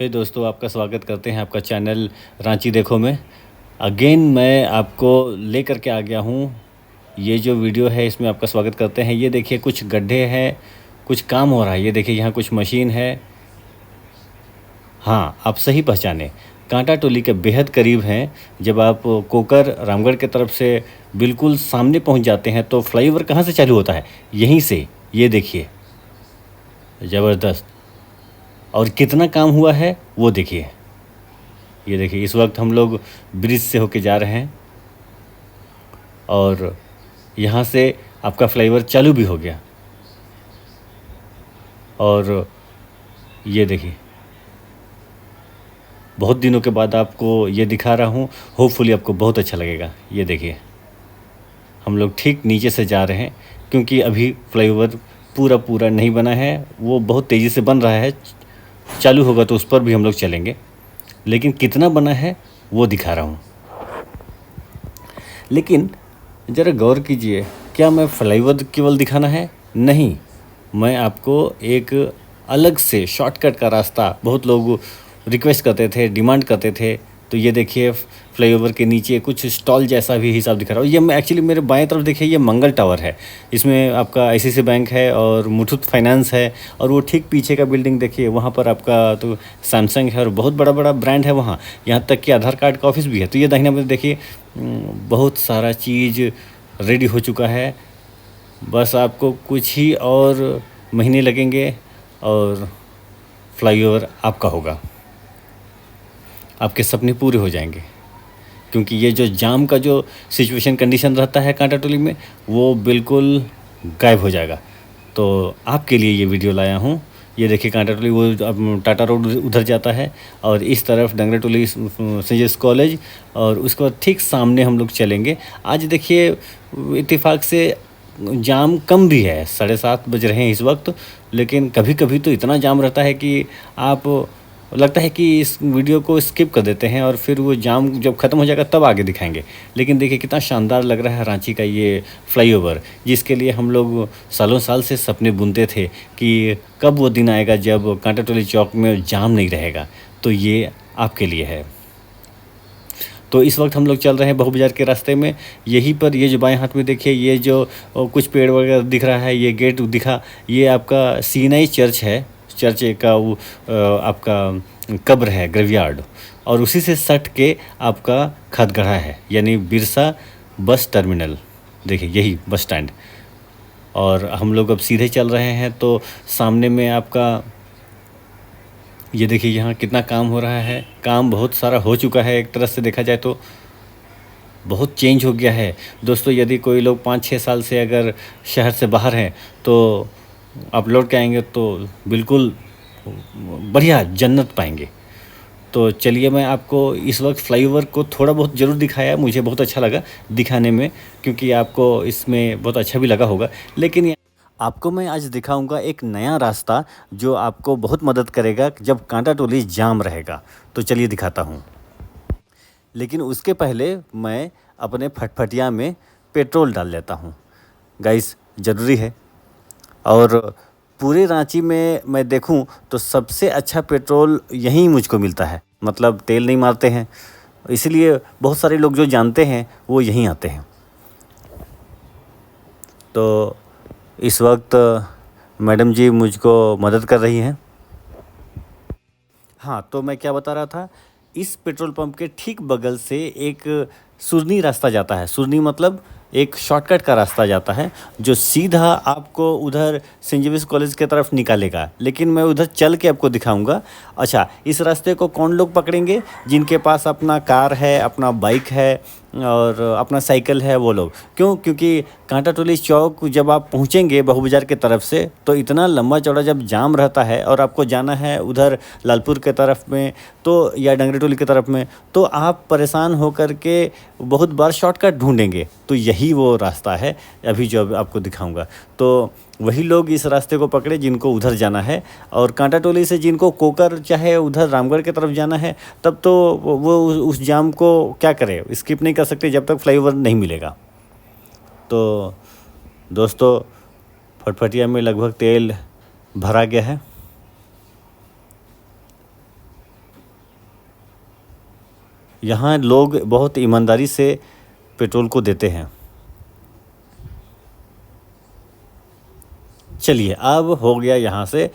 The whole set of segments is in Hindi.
हे दोस्तों, आपका स्वागत करते हैं आपका चैनल रांची देखो में। अगेन मैं आपको लेकर के आ गया हूँ। ये जो वीडियो है इसमें आपका स्वागत करते हैं। ये देखिए कुछ गड्ढे हैं, कुछ काम हो रहा है। ये देखिए यहाँ कुछ मशीन है। हाँ, आप सही पहचाने, कांटा टोली के बेहद करीब हैं। जब आप कोकर रामगढ़ के तरफ से बिल्कुल सामने पहुँच जाते हैं तो फ्लाईओवर कहाँ से चालू होता है? यहीं से। ये देखिए, ज़बरदस्त। और कितना काम हुआ है वो देखिए। ये देखिए इस वक्त हम लोग ब्रिज से होके जा रहे हैं और यहाँ से आपका फ्लाईओवर चालू भी हो गया। और ये देखिए, बहुत दिनों के बाद आपको ये दिखा रहा हूँ। होपफुली आपको बहुत अच्छा लगेगा। ये देखिए, हम लोग ठीक नीचे से जा रहे हैं क्योंकि अभी फ्लाईओवर पूरा नहीं बना है। वो बहुत तेज़ी से बन रहा है। चालू होगा तो उस पर भी हम लोग चलेंगे, लेकिन कितना बना है वो दिखा रहा हूँ। लेकिन ज़रा गौर कीजिए, क्या मैं फ्लाईओवर केवल दिखाना है? नहीं, मैं आपको एक अलग से शॉर्टकट का रास्ता, बहुत लोग रिक्वेस्ट करते थे, डिमांड करते थे। तो ये देखिए फ्लाईओवर के नीचे कुछ स्टॉल जैसा भी हिसाब दिखा रहा हूँ। ये मैं एक्चुअली मेरे बाएं तरफ देखिए, ये मंगल टावर है। इसमें आपका आईसीआईसीआई बैंक है और मुथूट फाइनेंस है। और वो ठीक पीछे का बिल्डिंग देखिए, वहाँ पर आपका तो सैमसंग है और बहुत बड़ा ब्रांड है वहाँ। यहाँ तक कि आधार कार्ड का ऑफिस भी है। तो ये दाहिने में देखिए बहुत सारा चीज़ रेडी हो चुका है। बस आपको कुछ ही और महीने लगेंगे और फ्लाईओवर आपका होगा। आपके सपने पूरे हो जाएंगे, क्योंकि ये जो जाम का जो सिचुएशन कंडीशन रहता है कांटा टोली में, वो बिल्कुल गायब हो जाएगा। तो आपके लिए ये वीडियो लाया हूँ। ये देखिए कांटा टोली, वो अब टाटा रोड उधर जाता है और इस तरफ डंगरा टोली सेंट जेवियर्स कॉलेज, और उसके बाद ठीक सामने हम लोग चलेंगे। आज देखिए इत्तेफाक से जाम कम भी है, 7:30 बज रहे हैं इस वक्त। लेकिन कभी कभी तो इतना जाम रहता है कि आप लगता है कि इस वीडियो को स्किप कर देते हैं और फिर वो जाम जब ख़त्म हो जाएगा तब आगे दिखाएंगे। लेकिन देखिए कितना शानदार लग रहा है रांची का ये फ्लाईओवर, जिसके लिए हम लोग सालों साल से सपने बुनते थे कि कब वो दिन आएगा जब कांटा टोली चौक में जाम नहीं रहेगा। तो ये आपके लिए है। तो इस वक्त हम लोग चल रहे हैं बहू बाजार के रास्ते में। यहीं पर ये जो बाएं हाथ में देखिए, ये जो कुछ पेड़ वगैरह दिख रहा है, ये गेट दिखा, ये आपका सीनाई चर्च है। चर्च का वो आपका कब्र है, ग्रेवयार्ड। और उसी से सट के आपका खदगढ़ा है, यानी बिरसा बस टर्मिनल। देखिए यही बस स्टैंड। और हम लोग अब सीधे चल रहे हैं तो सामने में आपका ये देखिए यहाँ कितना काम हो रहा है। काम बहुत सारा हो चुका है, एक तरह से देखा जाए तो बहुत चेंज हो गया है। दोस्तों, यदि कोई लोग 5-6 साल से अगर शहर से बाहर हैं तो आप लौट के आएंगे तो बिल्कुल बढ़िया जन्नत पाएंगे। तो चलिए, मैं आपको इस वक्त फ्लाईओवर को थोड़ा बहुत ज़रूर दिखाया। मुझे बहुत अच्छा लगा दिखाने में, क्योंकि आपको इसमें बहुत अच्छा भी लगा होगा। लेकिन आपको मैं आज दिखाऊंगा एक नया रास्ता जो आपको बहुत मदद करेगा जब कांटा टोली जाम रहेगा। तो चलिए दिखाता हूँ। लेकिन उसके पहले मैं अपने फटफटिया में पेट्रोल डाल लेता हूँ। गाइस, ज़रूरी है। और पूरे रांची में मैं देखूं तो सबसे अच्छा पेट्रोल यहीं मुझको मिलता है। मतलब तेल नहीं मारते हैं, इसलिए बहुत सारे लोग जो जानते हैं वो यहीं आते हैं। तो इस वक्त मैडम जी मुझको मदद कर रही हैं। हाँ, तो मैं क्या बता रहा था, इस पेट्रोल पंप के ठीक बगल से एक सुरनी रास्ता जाता है। सुरनी मतलब एक शॉर्टकट का रास्ता जाता है जो सीधा आपको उधर सेंट जेवियर्स कॉलेज की तरफ निकालेगा। लेकिन मैं उधर चल के आपको दिखाऊंगा। अच्छा, इस रास्ते को कौन लोग पकड़ेंगे? जिनके पास अपना कार है, अपना बाइक है और अपना साइकिल है, वो लोग। क्यों? क्योंकि कांटा टोली चौक जब आप पहुंचेंगे बहू बाजार के तरफ से, तो इतना लंबा चौड़ा जब जाम रहता है और आपको जाना है उधर लालपुर के तरफ में तो या डंगरी टोली की तरफ में, तो आप परेशान होकर के बहुत बार शॉर्टकट ढूंढेंगे। तो यही वो रास्ता है अभी जो आपको दिखाऊंगा। तो वही लोग इस रास्ते को पकड़े जिनको उधर जाना है। और कांटा टोली से जिनको कोकर चाहे उधर रामगढ़ की तरफ जाना है, तब तो वो उस जाम को क्या करे, स्किप नहीं कर सकते जब तक फ्लाईओवर नहीं मिलेगा। तो दोस्तों, फटफटिया में लगभग तेल भरा गया है। यहाँ लोग बहुत ईमानदारी से पेट्रोल को देते हैं। चलिए अब हो गया यहाँ से,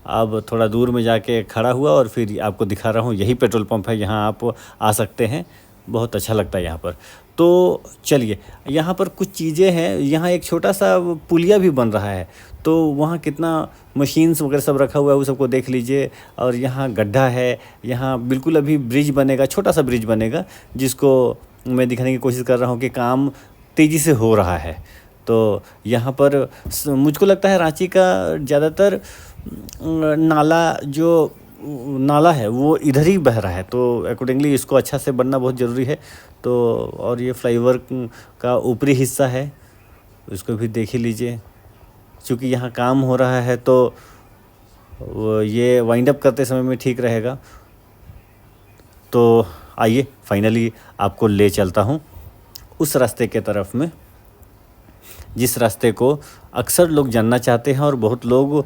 अब थोड़ा दूर में जाके खड़ा हुआ और फिर आपको दिखा रहा हूँ, यही पेट्रोल पंप है, यहाँ आप आ सकते हैं, बहुत अच्छा लगता है यहाँ पर। तो चलिए, यहाँ पर कुछ चीज़ें हैं, यहाँ एक छोटा सा पुलिया भी बन रहा है, तो वहाँ कितना मशीन्स वगैरह सब रखा हुआ है, वो सबको देख लीजिए। और यहाँ गड्ढा है, यहाँ बिल्कुल अभी ब्रिज बनेगा, छोटा सा ब्रिज बनेगा, जिसको मैं दिखाने की कोशिश कर रहा हूँ कि काम तेज़ी से हो रहा है। तो यहाँ पर मुझको लगता है रांची का ज़्यादातर नाला है वो इधर ही बह रहा है, तो अकॉर्डिंगली इसको अच्छा से बनना बहुत ज़रूरी है। तो और ये फ्लाईओवर का ऊपरी हिस्सा है, इसको भी देख ही लीजिए। चूँकि यहाँ काम हो रहा है तो ये वाइंड अप करते समय में ठीक रहेगा। तो आइए फाइनली आपको ले चलता हूँ उस रास्ते के तरफ में, जिस रास्ते को अक्सर लोग जानना चाहते हैं और बहुत लोग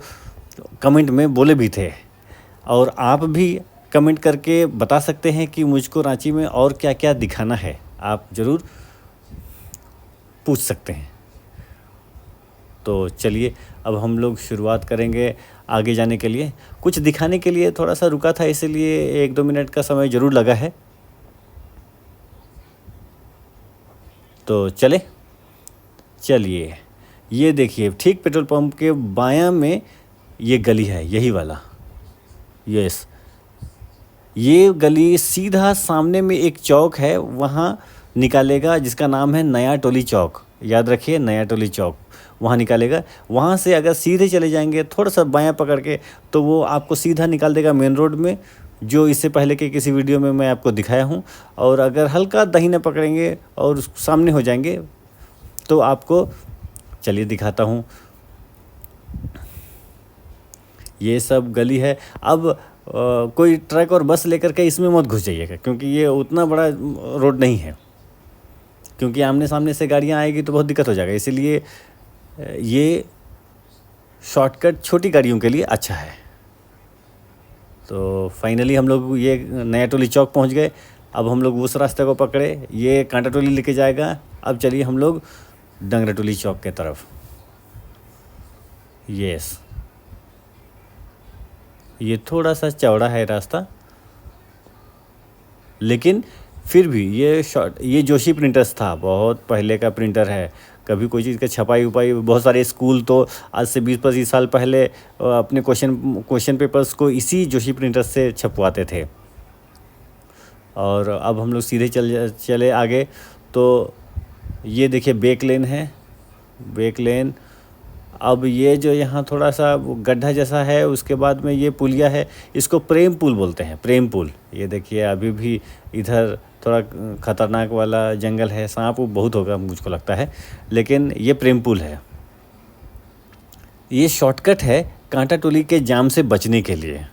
कमेंट में बोले भी थे। और आप भी कमेंट करके बता सकते हैं कि मुझको रांची में और क्या क्या दिखाना है, आप ज़रूर पूछ सकते हैं। तो चलिए अब हम लोग शुरुआत करेंगे आगे जाने के लिए। कुछ दिखाने के लिए थोड़ा सा रुका था, इसलिए 1-2 मिनट का समय ज़रूर लगा है। तो चलिए ये देखिए, ठीक पेट्रोल पंप के बायां में ये गली है, यही वाला, यस। ये गली सीधा सामने में एक चौक है, वहाँ निकालेगा, जिसका नाम है नया टोली चौक। याद रखिए, नया टोली चौक, वहाँ निकालेगा। वहाँ से अगर सीधे चले जाएंगे थोड़ा सा बायां पकड़ के, तो वो आपको सीधा निकाल देगा मेन रोड में, जो इससे पहले के किसी वीडियो में मैं आपको दिखाया हूँ। और अगर हल्का दाहिने पकड़ेंगे और सामने हो जाएंगे तो आपको, चलिए दिखाता हूँ, ये सब गली है। अब कोई ट्रक और बस लेकर के इसमें मत घुस जाइएगा, क्योंकि ये उतना बड़ा रोड नहीं है, क्योंकि आमने सामने से गाड़ियाँ आएगी तो बहुत दिक्कत हो जाएगा। इसीलिए ये शॉर्टकट छोटी गाड़ियों के लिए अच्छा है। तो फाइनली हम लोग ये नया टोली चौक पहुंच गए। अब हम लोग उस रास्ते को पकड़े, ये कांटा टोली लेके जाएगा। अब चलिए हम लोग डंगरा टोली चौक के तरफ। यस, ये थोड़ा सा चौड़ा है रास्ता, लेकिन फिर भी ये जोशी प्रिंटर्स था, बहुत पहले का प्रिंटर है। कभी कोई चीज़ का छपाई उपाई, बहुत सारे स्कूल तो आज से 20-25 साल पहले अपने क्वेश्चन पेपर्स को इसी जोशी प्रिंटर से छपवाते थे। और अब हम लोग सीधे चले आगे, तो ये देखिए बैक लेन है, बैक लेन। अब ये जो यहाँ थोड़ा सा गड्ढा जैसा है, उसके बाद में ये पुलिया है, इसको प्रेम पुल बोलते हैं, प्रेम पुल। ये देखिए अभी भी इधर थोड़ा ख़तरनाक वाला जंगल है, सांप बहुत होगा मुझको लगता है, लेकिन ये प्रेम पुल है। ये शॉर्टकट है कांटा टोली के जाम से बचने के लिए।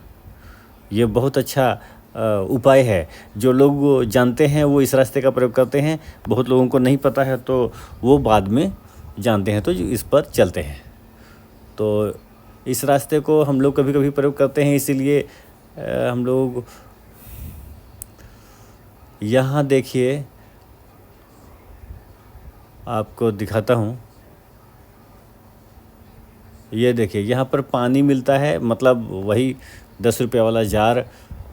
ये बहुत अच्छा उपाय है। जो लोग जानते हैं वो इस रास्ते का प्रयोग करते हैं, बहुत लोगों को नहीं पता है तो वो बाद में जानते हैं तो इस पर चलते हैं। तो इस रास्ते को हम लोग कभी कभी प्रयोग करते हैं, इसीलिए हम लोग यहाँ देखिए, आपको दिखाता हूँ। ये देखिए यहाँ पर पानी मिलता है, मतलब वही 10 रुपये वाला जार,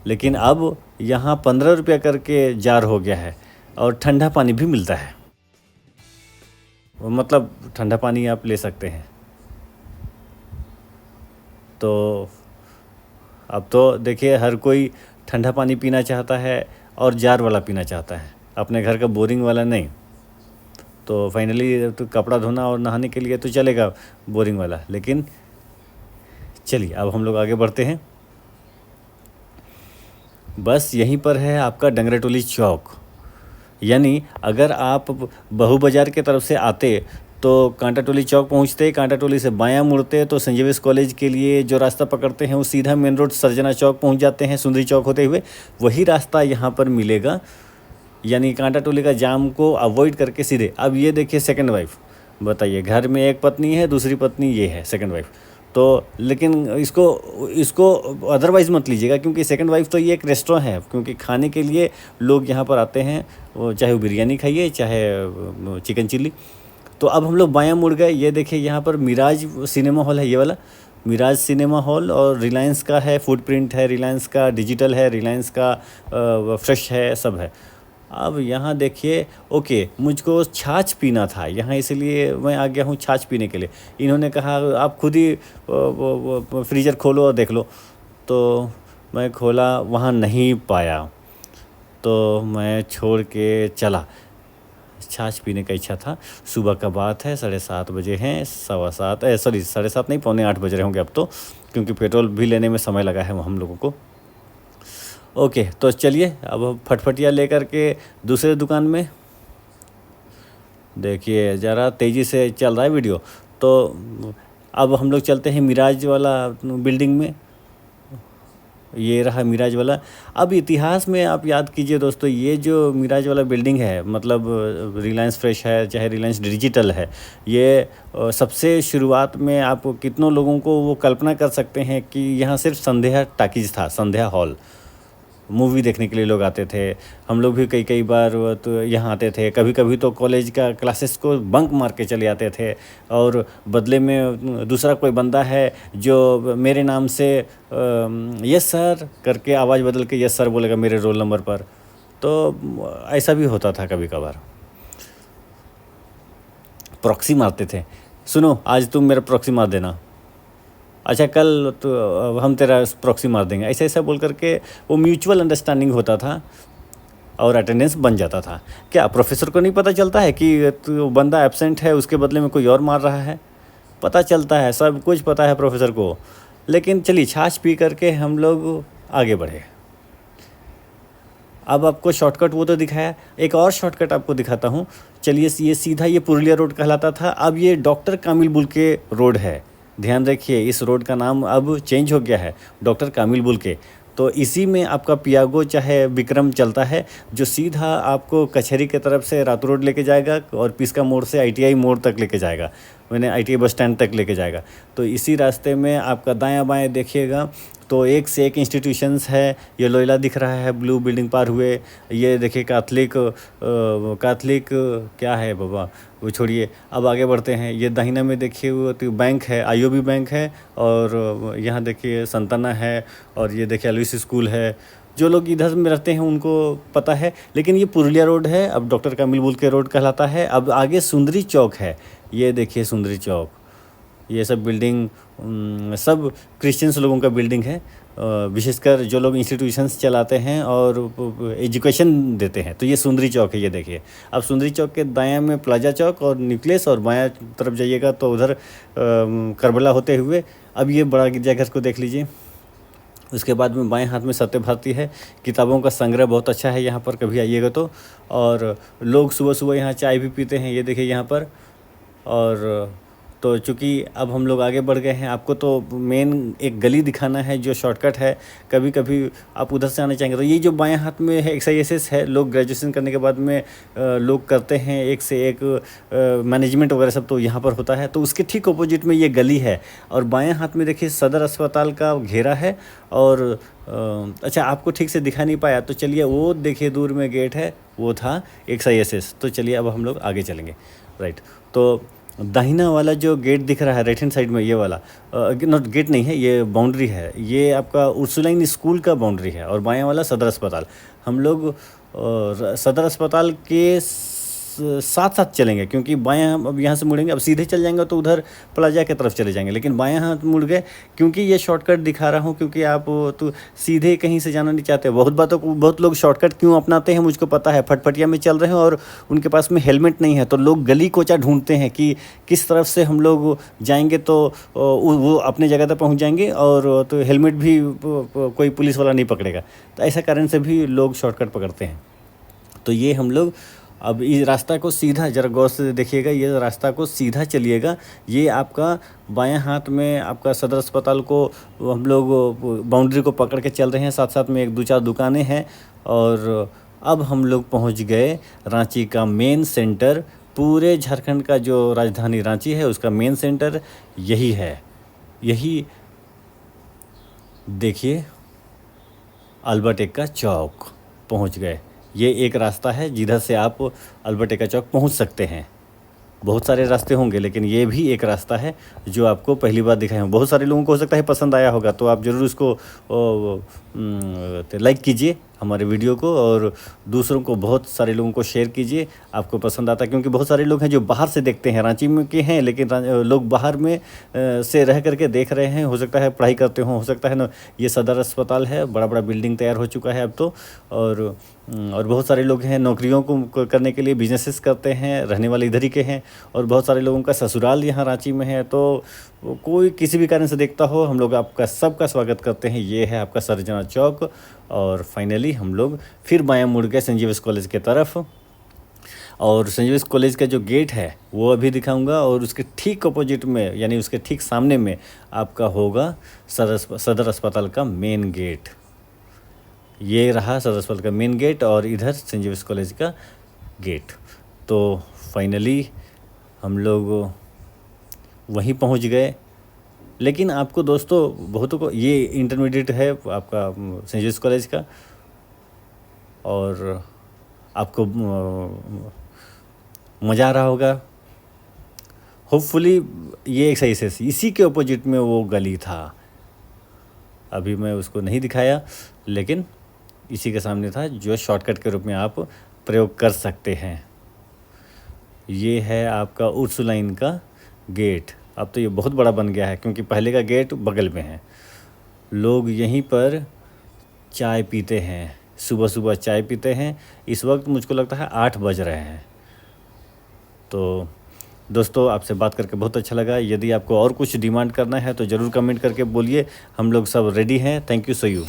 लेकिन अब यहाँ 15 रुपया करके जार हो गया है। और ठंडा पानी भी मिलता है, मतलब ठंडा पानी आप ले सकते हैं। तो अब तो देखिए हर कोई ठंडा पानी पीना चाहता है और जार वाला पीना चाहता है, अपने घर का बोरिंग वाला नहीं। तो फाइनली तो कपड़ा धोना और नहाने के लिए तो चलेगा बोरिंग वाला, लेकिन चलिए अब हम लोग आगे बढ़ते हैं। बस यहीं पर है आपका डंगरा टोली चौक। यानी अगर आप बहू बाज़ार के तरफ से आते तो कांटा टोली चौक पहुँचते, कांटा टोली से बायां मुड़ते तो संजय वेस कॉलेज के लिए जो रास्ता पकड़ते हैं वो सीधा मेन रोड सरजना चौक पहुँच जाते हैं, सुंदरी चौक होते हुए। वही रास्ता यहाँ पर मिलेगा, यानी कांटा टोली का जाम को अवॉइड करके सीधे। अब ये देखिए सेकंड वाइफ, बताइए घर में एक पत्नी है, दूसरी पत्नी ये है सेकंड वाइफ। तो लेकिन इसको इसको अदरवाइज़ मत लीजिएगा, क्योंकि सेकंड वाइफ तो ये एक रेस्टोरेंट है, क्योंकि खाने के लिए लोग यहाँ पर आते हैं, वो चाहे वो बिरयानी खाइए चाहे चिकन चिल्ली। तो अब हम लोग बायां मुड़ गए, ये देखिए यहाँ पर मिराज सिनेमा हॉल है, ये वाला मिराज सिनेमा हॉल, और रिलायंस का है, फुटप्रिंट है, रिलायंस का डिजिटल है, रिलायंस का फ्रेश है, सब है। अब यहाँ देखिए, ओके, मुझको छाछ पीना था यहाँ, इसलिए मैं आ गया हूँ छाछ पीने के लिए। इन्होंने कहा आप खुद ही फ्रीज़र खोलो और देख लो, तो मैं खोला, वहाँ नहीं पाया, तो मैं छोड़ के चला। छाछ पीने का इच्छा था। सुबह का बात है, 7:30 बजे हैं, 7:15 सॉरी 7:30 नहीं, 7:45 बज रहे होंगे अब तो, क्योंकि पेट्रोल भी लेने में समय लगा है हम लोगों को। ओके, तो चलिए अब फटफटिया लेकर के दूसरे दुकान में। देखिए ज़रा तेज़ी से चल रहा है वीडियो। तो अब हम लोग चलते हैं मिराज वाला बिल्डिंग में। ये रहा मिराज वाला। अब इतिहास में आप याद कीजिए दोस्तों, ये जो मिराज वाला बिल्डिंग है, मतलब रिलायंस फ्रेश है चाहे रिलायंस डिजिटल है, ये सबसे शुरुआत में आप कितनों लोगों को वो कल्पना कर सकते हैं कि यहाँ सिर्फ संध्या टाकीज़ था, संध्या हॉल, मूवी देखने के लिए लोग आते थे। हम लोग भी कई कई बार तो यहाँ आते थे, कभी कभी तो कॉलेज का क्लासेस को बंक मार के चले आते थे, और बदले में दूसरा कोई बंदा है जो मेरे नाम से यस सर करके आवाज़ बदल के यस सर बोलेगा मेरे रोल नंबर पर। तो ऐसा भी होता था कभी कभार, प्रॉक्सी मारते थे। सुनो, आज तुम मेरा प्रॉक्सी मार देना, अच्छा कल तो हम तेरा प्रॉक्सी मार देंगे, ऐसा ऐसा बोल करके वो म्यूचुअल अंडरस्टैंडिंग होता था और अटेंडेंस बन जाता था। क्या प्रोफेसर को नहीं पता चलता है कि तो बंदा एब्सेंट है, उसके बदले में कोई और मार रहा है? पता चलता है, सब कुछ पता है प्रोफेसर को। लेकिन चलिए छाछ पी करके हम लोग आगे बढ़े। अब आपको शॉर्टकट वो तो दिखाया, एक और शॉर्टकट आपको दिखाता हूँ। चलिए, ये सीधा ये पुरुलिया रोड कहलाता था, अब ये डॉक्टर कामिल बुल्के रोड है। ध्यान रखिए, इस रोड का नाम अब चेंज हो गया है, डॉक्टर कामिल बुल्के। तो इसी में आपका पियागो चाहे विक्रम चलता है, जो सीधा आपको कचहरी के तरफ से रातू रोड लेके जाएगा और पिस्का मोड़ से ITI मोड़ तक लेके जाएगा, मैंने ITI बस स्टैंड तक लेके जाएगा। तो इसी रास्ते में आपका दायां बाएं देखिएगा तो एक से एक इंस्टीट्यूशंस है। ये लोयला दिख रहा है, ब्लू बिल्डिंग पार हुए, ये देखिए कैथलिक क्या है बाबा, वो छोड़िए, अब आगे बढ़ते हैं। ये दाहिना में देखिए वो तो बैंक है, IOB बैंक है, और यहाँ देखिए संताना है, और ये देखिए एलविस स्कूल है। जो लोग इधर में रहते हैं उनको पता है, लेकिन ये पुरुलिया रोड है, अब डॉक्टर कामिल बुल्के रोड कहलाता है। अब आगे सुंदरी चौक है, ये देखिए सुंदरी चौक, ये सब बिल्डिंग सब क्रिश्चियंस लोगों का बिल्डिंग है, विशेषकर जो लोग इंस्टीट्यूशंस चलाते हैं और एजुकेशन देते हैं। तो ये सुंदरी चौक है, ये देखिए। अब सुंदरी चौक के दायां में प्लाजा चौक और न्यूक्लियस, और बायां तरफ जाइएगा तो उधर करबला होते हुए अब ये बड़ा गिरजाघर को देख लीजिए। उसके बाद में बाएं हाथ में सत्य भारती है, किताबों का संग्रह बहुत अच्छा है यहाँ पर, कभी आइएगा तो। और लोग सुबह सुबह यहाँ चाय भी पीते हैं, ये देखिए यहाँ पर। और तो चूँकि अब हम लोग आगे बढ़ गए हैं, आपको तो मेन एक गली दिखाना है जो शॉर्टकट है। कभी कभी आप उधर से आना चाहेंगे तो ये जो बाएं हाथ में है XISS है, लोग ग्रेजुएशन करने के बाद में लोग करते हैं एक से एक मैनेजमेंट वगैरह सब, तो यहाँ पर होता है। तो उसके ठीक अपोजिट में ये गली है, और बाएं हाथ में देखिए सदर अस्पताल का घेरा है। और अच्छा, आपको ठीक से दिखा नहीं पाया तो चलिए, वो देखिए दूर में गेट है, वो था XISS। तो चलिए अब हम लोग आगे चलेंगे, राइट। तो दाहिना वाला जो गेट दिख रहा है राइट हैंड साइड में, ये वाला नॉट गेट नहीं है, ये बाउंड्री है, ये आपका उर्सुलाइन स्कूल का बाउंड्री है। और बायां वाला सदर अस्पताल। हम लोग सदर अस्पताल के साथ साथ चलेंगे, क्योंकि बायां अब यहाँ से मुड़ेंगे, अब सीधे चल जाएंगे तो उधर प्लाजा की तरफ चले जाएंगे, लेकिन बायां हाथ मुड़ गए, क्योंकि ये शॉर्टकट दिखा रहा हूँ, क्योंकि आप तो सीधे कहीं से जाना नहीं चाहते। बहुत लोग शॉर्टकट क्यों अपनाते हैं मुझको पता है, फटफटिया में चल रहे हैं और उनके पास में हेलमेट नहीं है, तो लोग गली कोचा ढूंढते हैं कि किस तरफ से हम लोग जाएंगे तो वो अपने जगह तक पहुँच जाएंगे, और तो हेलमेट भी कोई पुलिस वाला नहीं पकड़ेगा। तो ऐसा कारण से भी लोग शॉर्टकट पकड़ते हैं। तो ये हम लोग अब इस रास्ता को सीधा जरा गौर से देखिएगा, ये रास्ता को सीधा चलिएगा। ये आपका बायां हाथ में आपका सदर अस्पताल को हम लोग बाउंड्री को पकड़ के चल रहे हैं, साथ साथ में एक दो चार दुकानें हैं। और अब हम लोग पहुंच गए रांची का मेन सेंटर। पूरे झारखंड का जो राजधानी रांची है उसका मेन सेंटर यही है। यही देखिए अल्बर्ट एक्का चौक पहुंच गए। ये एक रास्ता है जिधर से आप अल्बर्ट एक्का चौक पहुंच सकते हैं। बहुत सारे रास्ते होंगे लेकिन ये भी एक रास्ता है जो आपको पहली बार दिखाया हूँ। बहुत सारे लोगों को हो सकता है पसंद आया होगा, तो आप ज़रूर उसको लाइक कीजिए हमारे वीडियो को, और दूसरों को, बहुत सारे लोगों को शेयर कीजिए। आपको पसंद आता है, क्योंकि बहुत सारे लोग हैं जो बाहर से देखते हैं, रांची में के हैं लेकिन लोग बाहर में से रह करके देख रहे हैं। हो सकता है पढ़ाई करते हों, हो सकता है ना। ये सदर अस्पताल है, बड़ा बड़ा बिल्डिंग तैयार हो चुका है अब तो। और बहुत सारे लोग हैं नौकरियों को करने के लिए, बिजनेसेस करते हैं, रहने वाले इधर ही के हैं। और बहुत सारे लोगों का ससुराल यहाँ रांची में है। तो कोई किसी भी कारण से देखता हो, हम लोग आपका सबका स्वागत करते हैं। ये है आपका सरजना चौक। और फाइनली हम लोग फिर बायां मुड़ गए सेंट जेवियर्स कॉलेज के तरफ। और सेंट जेवियर्स कॉलेज का जो गेट है वो अभी दिखाऊंगा, और उसके ठीक अपोजिट में, यानी उसके ठीक सामने में आपका होगा सदर अस्पताल का मेन गेट। ये रहा सदर अस्पताल का मेन गेट, और इधर सेंट जेवियर्स कॉलेज का गेट। तो फाइनली हम लोग वहीं पहुंच गए। लेकिन आपको दोस्तों, बहुतों को ये इंटरमीडिएट है आपका सेंट जेवियर्स कॉलेज का, और आपको मज़ा आ रहा होगा होपफुली। ये एक सही से इसी के अपोजिट में वो गली था। अभी मैं उसको नहीं दिखाया, लेकिन इसी के सामने था, जो शॉर्टकट के रूप में आप प्रयोग कर सकते हैं। ये है आपका उर्सुलाइन का गेट। अब तो ये बहुत बड़ा बन गया है, क्योंकि पहले का गेट बगल में है। लोग यहीं पर चाय पीते हैं, सुबह सुबह चाय पीते हैं। इस वक्त मुझको लगता है 8 बज रहे हैं। तो दोस्तों, आपसे बात करके बहुत अच्छा लगा। यदि आपको और कुछ डिमांड करना है तो ज़रूर कमेंट करके बोलिए, हम लोग सब रेडी हैं। Thank you, so you.